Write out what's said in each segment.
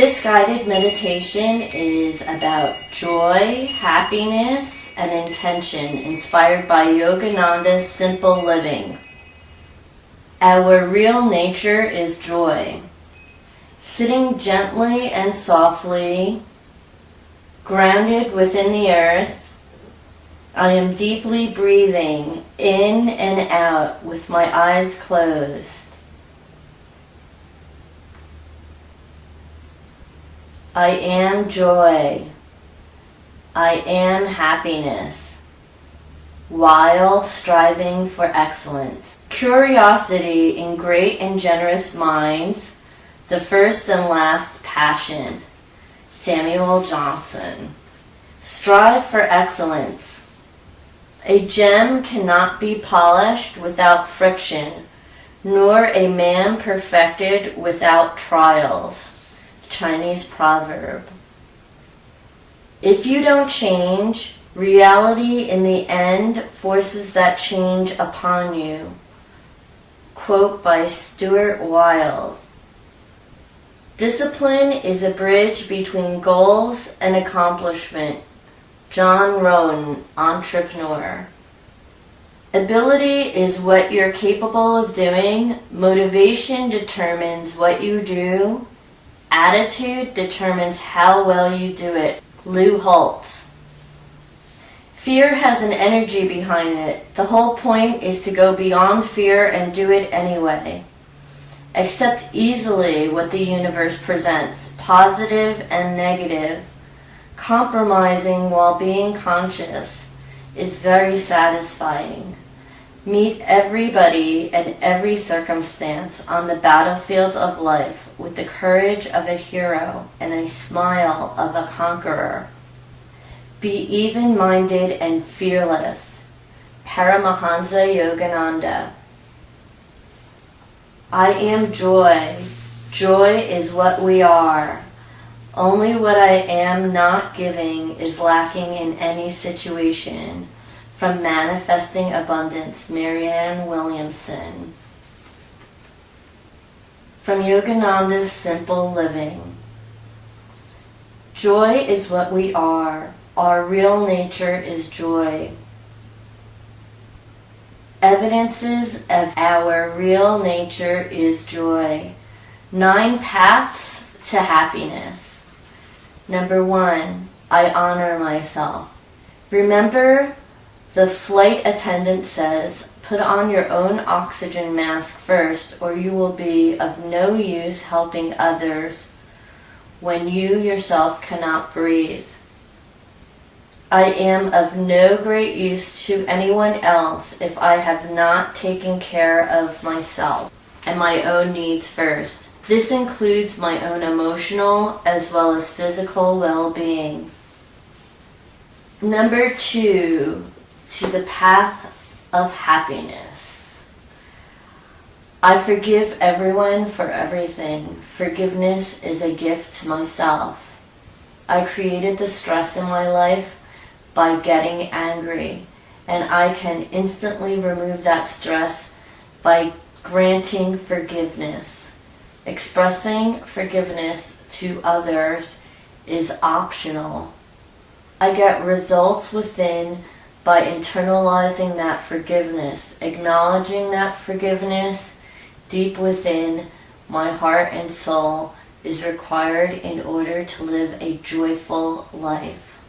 This guided meditation is about joy, happiness, and intention, inspired by Yogananda's Simple Living. Our real nature is joy. Sitting gently and softly, grounded within the earth, I am deeply breathing in and out with my eyes closed. I am joy. I am happiness, while striving for excellence. Curiosity in great and generous minds, the first and last passion. Samuel Johnson. Strive for excellence. A gem cannot be polished without friction, nor a man perfected without trials. Chinese proverb. If you don't change, reality in the end forces that change upon you. Quote by Stuart Wilde. Discipline is a bridge between goals and accomplishment. John Rowan, entrepreneur. Ability is what you're capable of doing. Motivation determines what you do. Attitude determines how well you do it. Lou Holtz. Fear has an energy behind it. The whole point is to go beyond fear and do it anyway. Accept easily what the universe presents, positive and negative. Compromising while being conscious is very satisfying. Meet everybody and every circumstance on the battlefield of life with the courage of a hero and a smile of a conqueror. Be even-minded and fearless. Paramahansa Yogananda. I am joy. Joy is what we are. Only what I am not giving is lacking in any situation. From Manifesting Abundance, Marianne Williamson. From Yogananda's Simple Living. Joy is what we are. Our real nature is joy. Evidences of our real nature is joy. 9 paths to happiness. Number 1, I honor myself. Remember, the flight attendant says, put on your own oxygen mask first, or you will be of no use helping others when you yourself cannot breathe. I am of no great use to anyone else if I have not taken care of myself and my own needs first. This includes my own emotional as well as physical well-being. Number 2, to the path of happiness. I forgive everyone for everything. Forgiveness is a gift to myself. I created the stress in my life by getting angry, and I can instantly remove that stress by granting forgiveness. Expressing forgiveness to others is optional. I get results within by internalizing that forgiveness, acknowledging that forgiveness deep within my heart and soul is required in order to live a joyful life.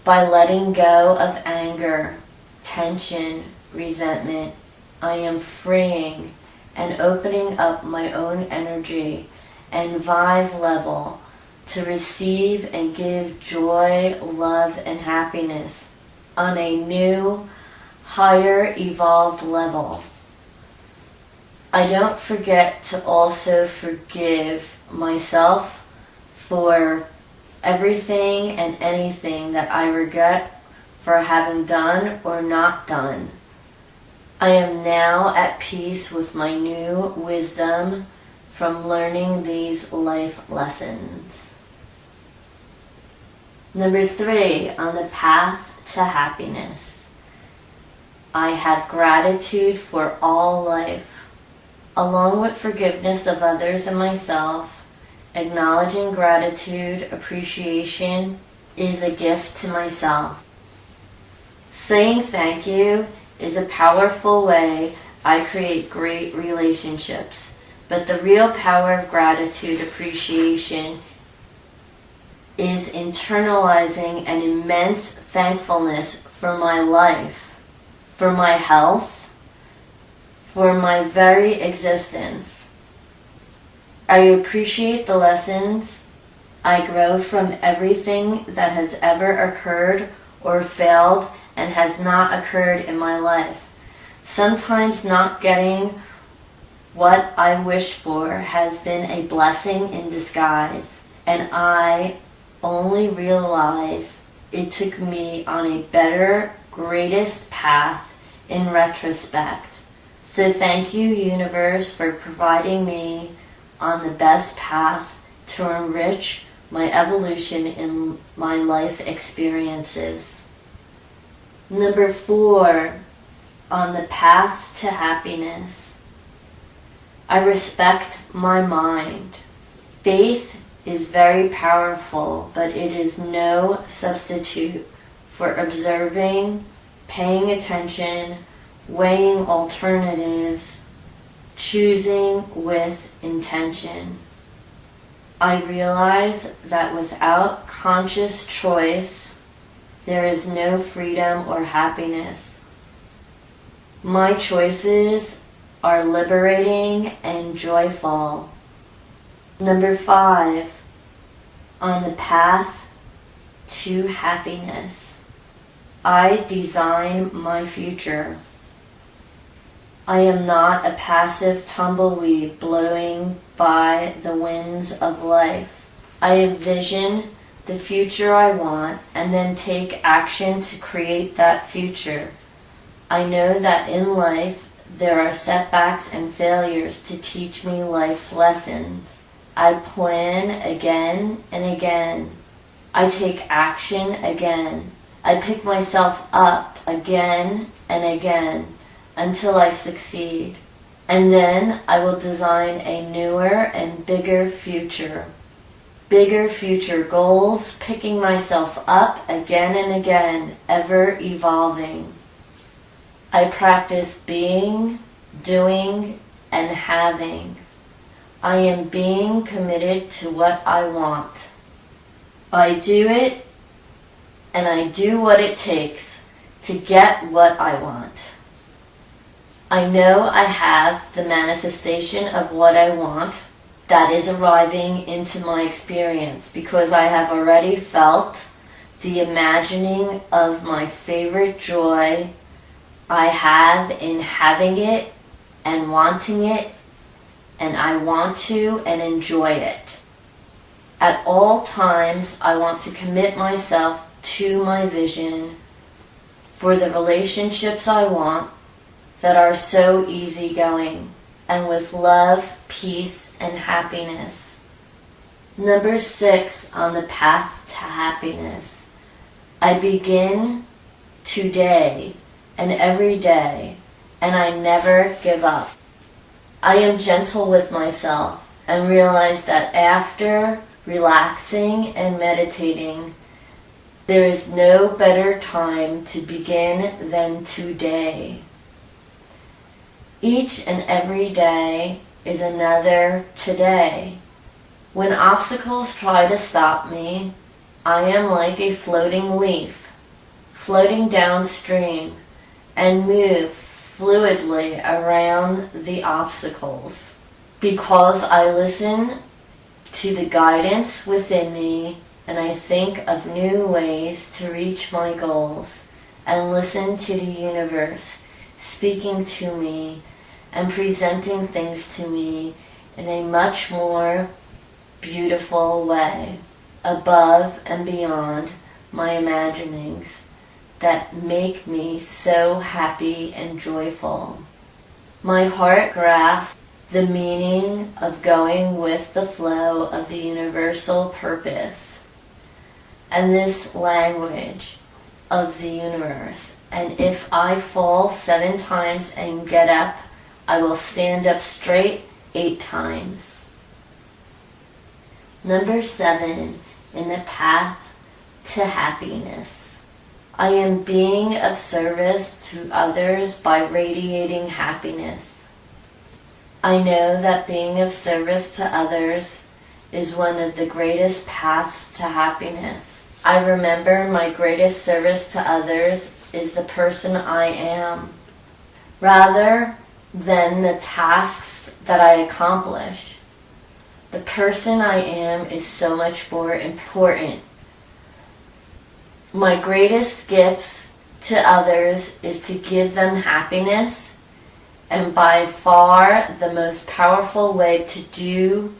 By letting go of anger, tension, resentment, I am freeing and opening up my own energy and vibe level to receive and give joy, love, and happiness on a new, higher evolved level. I don't forget to also forgive myself for everything and anything that I regret for having done or not done. I am now at peace with my new wisdom from learning these life lessons. Number 3, on the path to happiness. I have gratitude for all life, along with forgiveness of others and myself, Acknowledging gratitude, appreciation is a gift to myself. Saying thank you is a powerful way I create great relationships. But the real power of gratitude, appreciation, is internalizing an immense thankfulness for my life, for my health, for my very existence. I appreciate the lessons I grow from everything that has ever occurred or failed and has not occurred in my life. Sometimes not getting what I wished for has been a blessing in disguise, and I only realize it took me on a better, greatest path in retrospect. So thank you, universe, for providing me on the best path to enrich my evolution in my life experiences. Number 4, on the path to happiness. I respect my mind. Faith is very powerful, but it is no substitute for observing, paying attention, weighing alternatives, choosing with intention. I realize that without conscious choice, there is no freedom or happiness. My choices are liberating and joyful. Number 5, on the path to happiness. I design my future. I am not a passive tumbleweed blowing by the winds of life. I envision the future I want and then take action to create that future. I know that in life there are setbacks and failures to teach me life's lessons. I plan again and again. I take action again. I pick myself up again and again until I succeed. And then I will design a newer and bigger future. Bigger future goals, picking myself up again and again, ever evolving. I practice being, doing, and having. I am being committed to what I want. I do it, and I do what it takes to get what I want. I know I have the manifestation of what I want that is arriving into my experience because I have already felt the imagining of my favorite joy I have in having it and wanting it, and I want to and enjoy it. At all times, I want to commit myself to my vision for the relationships I want that are so easygoing and with love, peace, and happiness. Number 6 on the path to happiness. I begin today and every day, and I never give up. I am gentle with myself and realize that after relaxing and meditating, there is no better time to begin than today. Each and every day is another today. When obstacles try to stop me, I am like a floating leaf, floating downstream, and move fluidly around the obstacles. Because I listen to the guidance within me and I think of new ways to reach my goals and listen to the universe speaking to me and presenting things to me in a much more beautiful way, above and beyond my imaginings that make me so happy and joyful. My heart grasps the meaning of going with the flow of the universal purpose and this language of the universe. And if I fall 7 times and get up, I will stand up straight 8 times. Number 7 in the path to happiness. I am being of service to others by radiating happiness. I know that being of service to others is one of the greatest paths to happiness. I remember my greatest service to others is the person I am, rather than the tasks that I accomplish. The person I am is so much more important. My greatest gifts to others is to give them happiness, and by far the most powerful way to do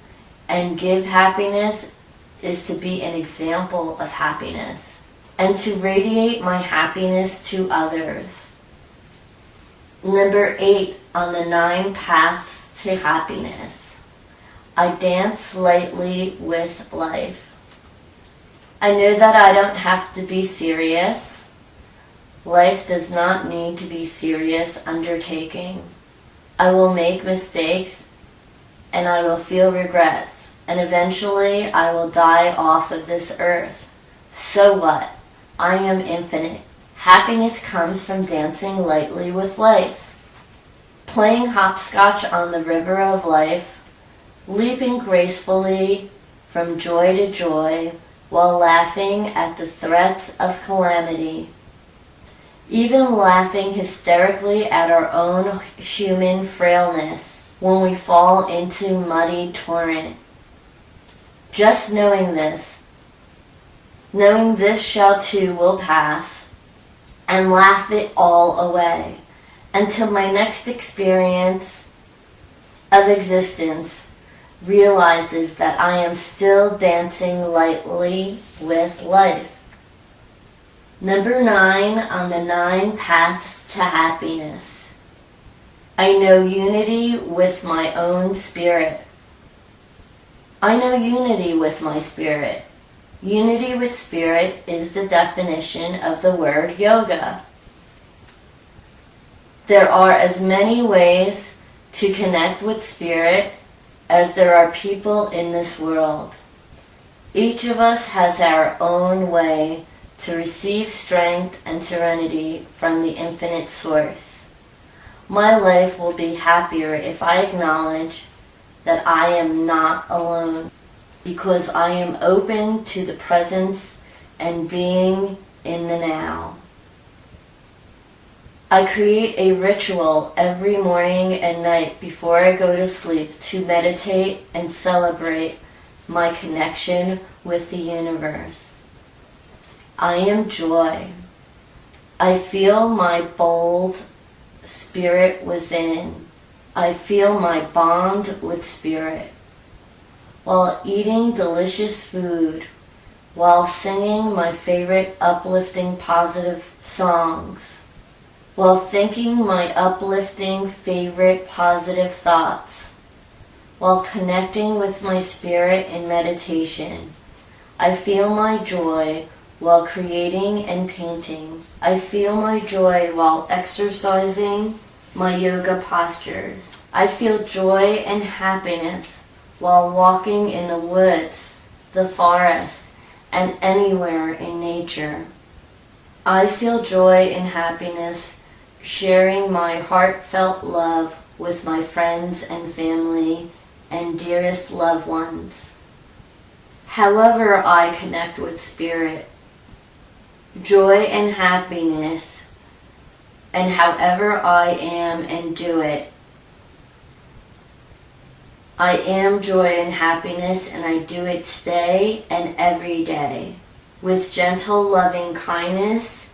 and give happiness is to be an example of happiness and to radiate my happiness to others. Number 8 on the 9 paths to happiness. I dance lightly with life. I know that I don't have to be serious. Life does not need to be serious undertaking. I will make mistakes and I will feel regrets, and eventually I will die off of this earth. So what? I am infinite. Happiness comes from dancing lightly with life. Playing hopscotch on the river of life, leaping gracefully from joy to joy while laughing at the threats of calamity. Even laughing hysterically at our own human frailness when we fall into muddy torrent. Just knowing this shall too will pass, and laugh it all away until my next experience of existence realizes that I am still dancing lightly with life. Number 9 on the 9 paths to happiness. I know unity with my own spirit. I know unity with my spirit. Unity with spirit is the definition of the word yoga. There are as many ways to connect with spirit as there are people in this world. Each of us has our own way to receive strength and serenity from the infinite source. My life will be happier if I acknowledge that I am not alone, because I am open to the presence and being in the now. I create a ritual every morning and night before I go to sleep to meditate and celebrate my connection with the universe. I am joy. I feel my bold spirit within. I feel my bond with spirit. While eating delicious food, while singing my favorite uplifting positive songs, while thinking my uplifting favorite positive thoughts, while connecting with my spirit in meditation, I feel my joy while creating and painting. I feel my joy while exercising my yoga postures. I feel joy and happiness while walking in the woods, the forest, and anywhere in nature. I feel joy and happiness sharing my heartfelt love with my friends and family and dearest loved ones. However I connect with spirit, joy and happiness, and however I am and do it, I am joy and happiness, and I do it today and every day with gentle loving kindness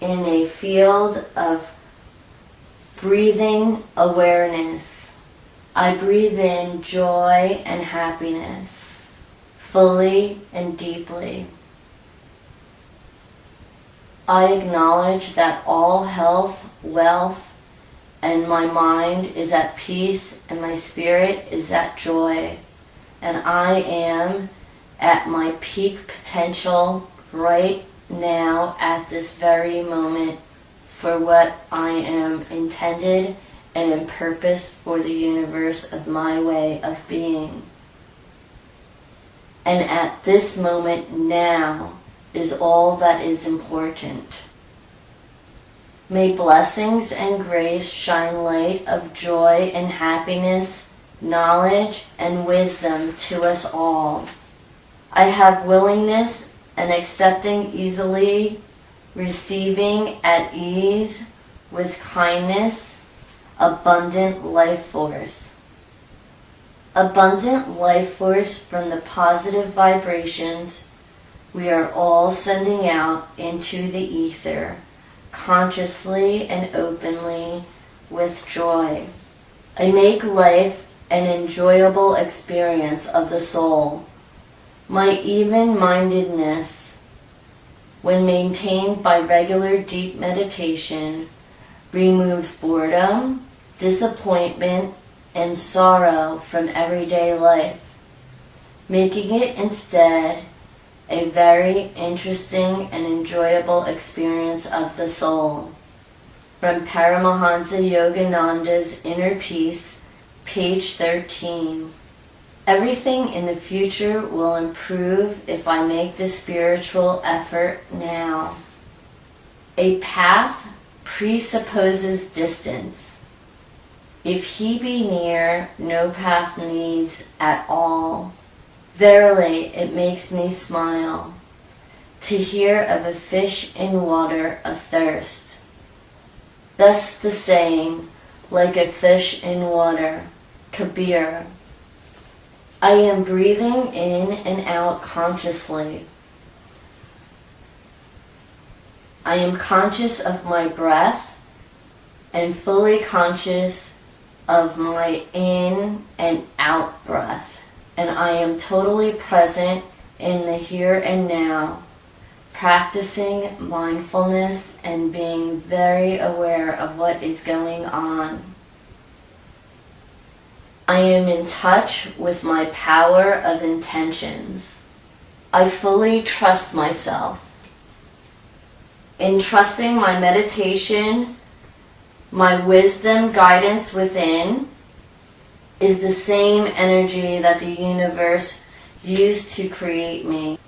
in a field of breathing awareness. I breathe in joy and happiness fully and deeply. I acknowledge that all health, wealth, and my mind is at peace, and my spirit is at joy, and I am at my peak potential right now at this very moment for what I am intended and in purpose for the universe of my way of being. and at this moment now is all that is important. May blessings and grace shine light of joy and happiness, knowledge and wisdom to us all. I have willingness and accepting easily, receiving at ease, with kindness, abundant life force. Abundant life force from the positive vibrations we are all sending out into the ether, consciously and openly, with joy. I make life an enjoyable experience of the soul. My even-mindedness, when maintained by regular deep meditation, removes boredom, disappointment, and sorrow from everyday life, making it instead a very interesting and enjoyable experience of the soul. From Paramahansa Yogananda's Inner Peace, page 13. Everything in the future will improve if I make the spiritual effort now. A path presupposes distance. If he be near, no path needs at all. Verily, it makes me smile to hear of a fish in water athirst. Thus the saying, like a fish in water, Kabir. I am breathing in and out consciously. I am conscious of my breath and fully conscious of my in and out breath, and I am totally present in the here and now, practicing mindfulness and being very aware of what is going on. I am in touch with my power of intentions. I fully trust myself. In trusting my meditation, my wisdom guidance within is the same energy that the universe used to create me.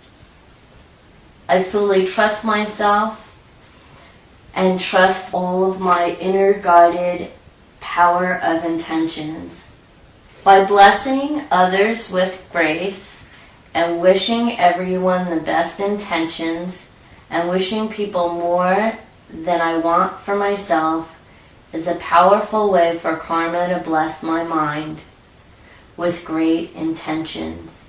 I fully trust myself and trust all of my inner guided power of intentions. By blessing others with grace and wishing everyone the best intentions and wishing people more than I want for myself is a powerful way for karma to bless my mind with great intentions.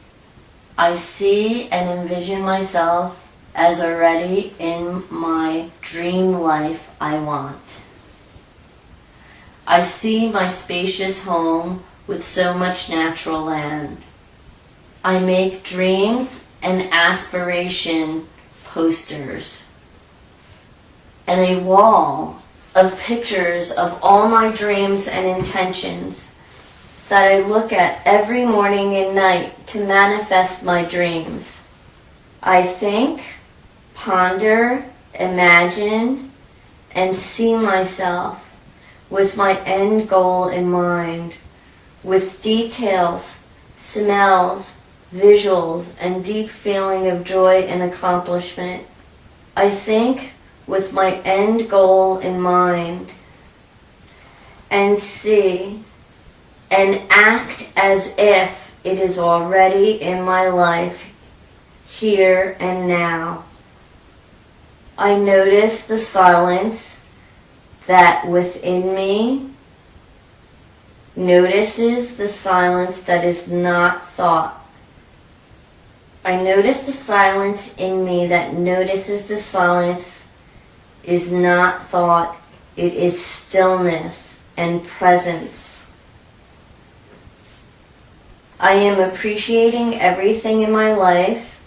I see and envision myself as already in my dream life I want. I see my spacious home with so much natural land. I make dreams and aspiration posters and a wall of pictures of all my dreams and intentions that I look at every morning and night to manifest my dreams. I think, ponder, imagine, and see myself with my end goal in mind, with details, smells, visuals, and deep feeling of joy and accomplishment. I think with my end goal in mind, and see and act as if it is already in my life, here and now. I notice the silence that within me notices the silence that is not thought. I notice the silence in me that notices the silence is not thought. It is stillness and presence. I am appreciating everything in my life,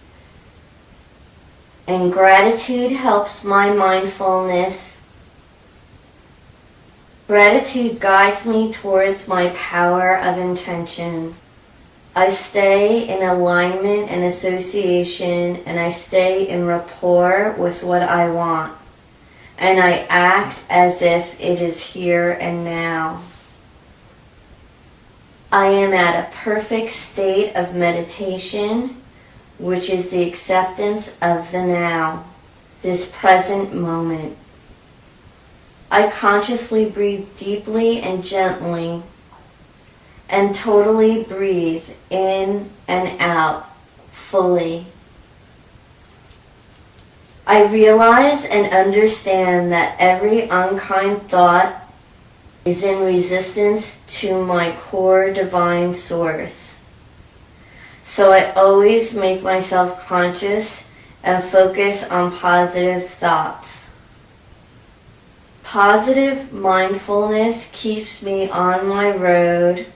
and gratitude helps my mindfulness. Gratitude guides me towards my power of intention. I stay in alignment and association, and I stay in rapport with what I want, and I act as if it is here and now. I am at a perfect state of meditation which is the acceptance of the now, this present moment. I consciously breathe deeply and gently, and totally breathe in and out fully. I realize and understand that every unkind thought is in resistance to my core divine source. So I always make myself conscious and focus on positive thoughts. Positive mindfulness keeps me on my road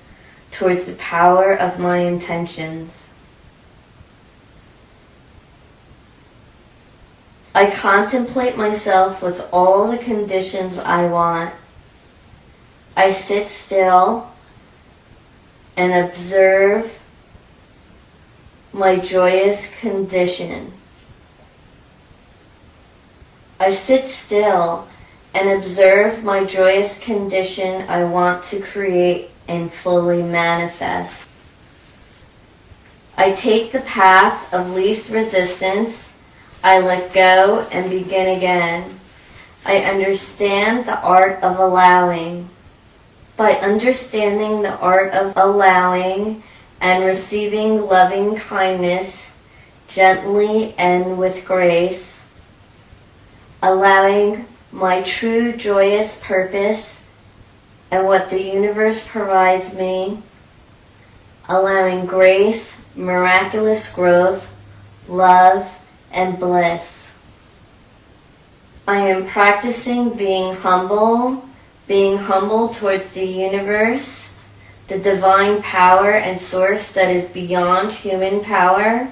towards the power of my intentions. I contemplate myself with all the conditions I want. I sit still and observe my joyous condition. I sit still and observe my joyous condition I want to create and fully manifest. I take the path of least resistance. I let go and begin again. I understand the art of allowing. By understanding the art of allowing and receiving loving kindness gently and with grace, allowing my true joyous purpose and what the universe provides me, allowing grace, miraculous growth, love, and bliss. I am practicing being humble towards the universe, the divine power and source that is beyond human power,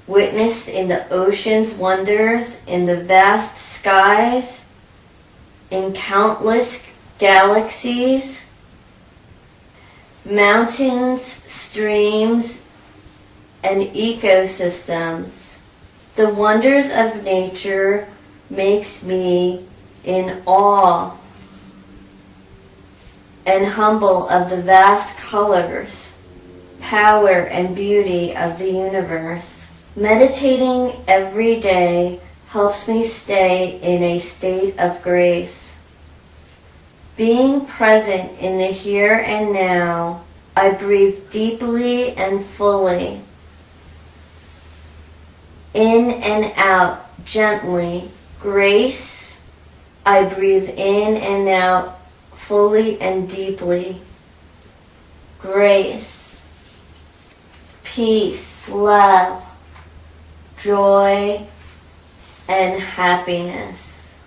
witnessed in the ocean's wonders, in the vast skies, in countless galaxies, mountains, streams, and ecosystems. The wonders of nature makes me in awe and humble of the vast colors, power, and beauty of the universe. Meditating every day helps me stay in a state of grace. Being present in the here and now, I breathe deeply and fully, in and out gently. Grace, I breathe in and out fully and deeply. Grace, peace, love, joy, and happiness.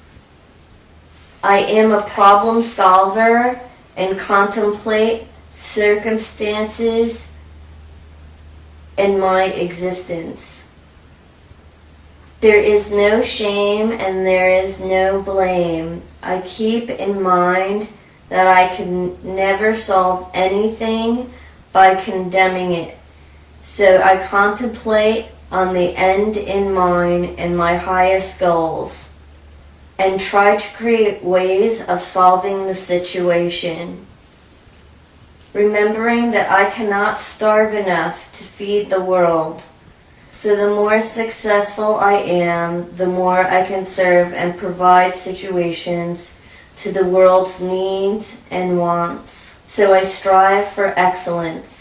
I am a problem solver and contemplate circumstances in my existence. There is no shame and there is no blame. I keep in mind that I can never solve anything by condemning it. So I contemplate on the end in mind and my highest goals, and try to create ways of solving the situation. Remembering that I cannot starve enough to feed the world. So the more successful I am, the more I can serve and provide situations to the world's needs and wants. So I strive for excellence.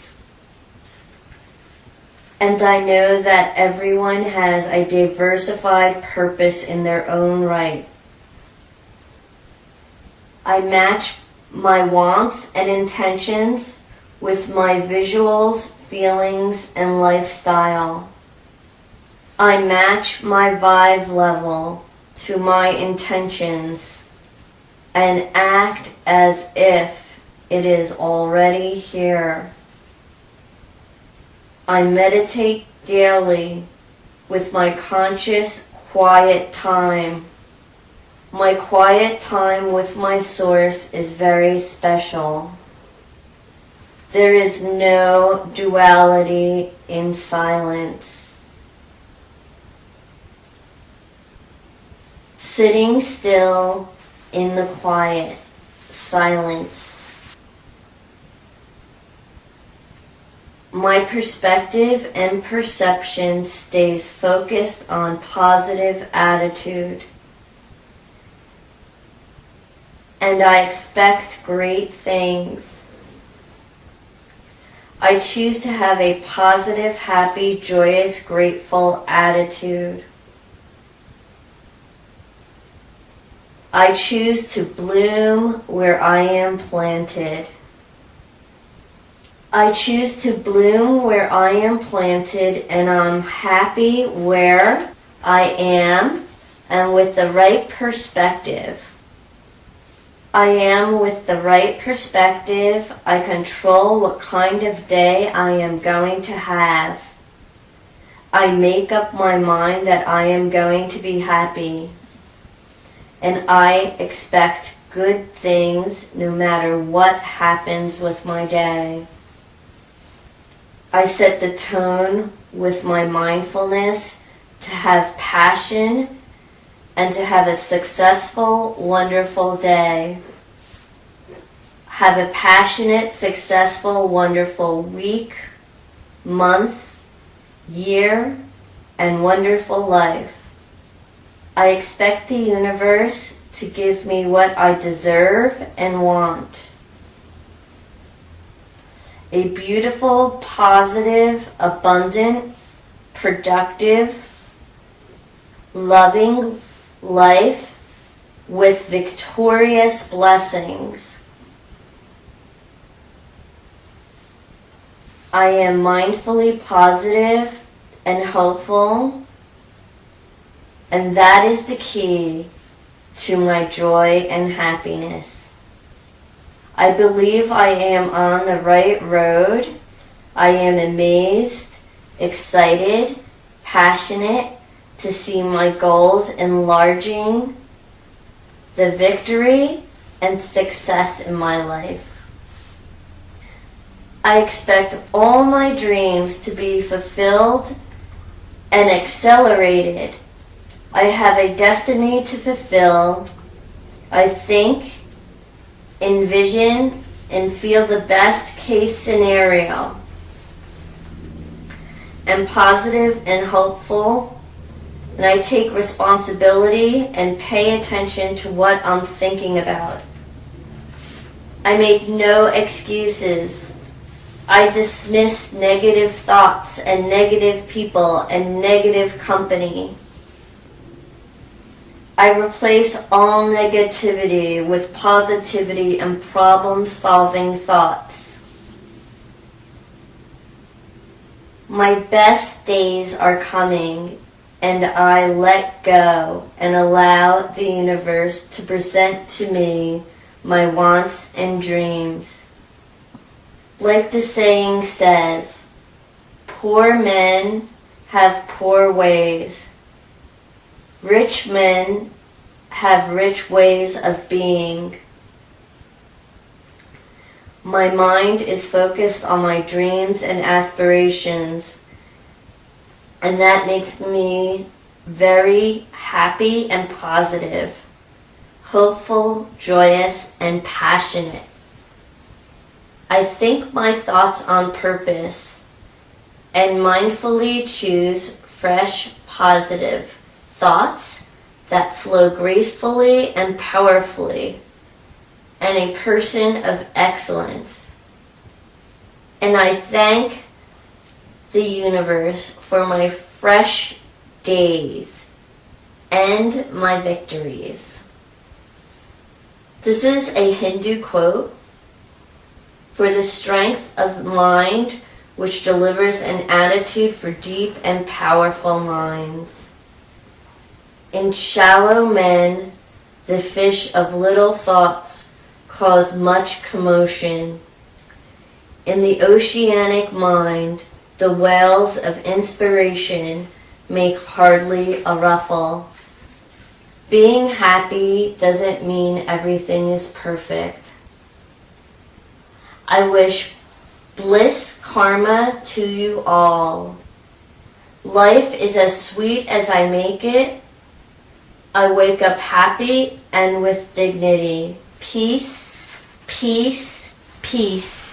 And I know that everyone has a diversified purpose in their own right. I match my wants and intentions with my visuals, feelings, and lifestyle. I match my vibe level to my intentions and act as if it is already here. I meditate daily with my conscious, quiet time. My quiet time with my source is very special. There is no duality in silence. Sitting still in the quiet silence. My perspective and perception stays focused on positive attitude. And I expect great things. I choose to have a positive, happy, joyous, grateful attitude. I choose to bloom where I am planted. I choose to bloom where I am planted, and I'm happy where I am and with the right perspective. I am with the right perspective. I control what kind of day I am going to have. I make up my mind that I am going to be happy. And I expect good things no matter what happens with my day. I set the tone with my mindfulness to have passion and to have a successful, wonderful day. Have a passionate, successful, wonderful week, month, year, and wonderful life. I expect the universe to give me what I deserve and want. A beautiful, positive, abundant, productive, loving life with victorious blessings. I am mindfully positive and hopeful, and that is the key to my joy and happiness. I believe I am on the right road. I am amazed, excited, passionate to see my goals enlarging, the victory and success in my life. I expect all my dreams to be fulfilled and accelerated. I have a destiny to fulfill. I think, envision, and feel the best case scenario. I'm positive and hopeful, and I take responsibility and pay attention to what I'm thinking about. I make no excuses. I dismiss negative thoughts and negative people and negative company. I replace all negativity with positivity and problem-solving thoughts. My best days are coming, and I let go and allow the universe to present to me my wants and dreams. Like the saying says, poor men have poor ways. Rich men have rich ways of being. My mind is focused on my dreams and aspirations, and that makes me very happy and positive, hopeful, joyous, and passionate. I think my thoughts on purpose and mindfully choose fresh, positive thoughts that flow gracefully and powerfully, and a person of excellence. And I thank the universe for my fresh days and my victories. This is a Hindu quote: for the strength of mind which delivers an attitude for deep and powerful minds. In shallow men, the fish of little thoughts cause much commotion. In the oceanic mind, the whales of inspiration make hardly a ruffle. Being happy doesn't mean everything is perfect. I wish bliss karma to you all. Life is as sweet as I make it. I wake up happy and with dignity. Peace, peace, peace.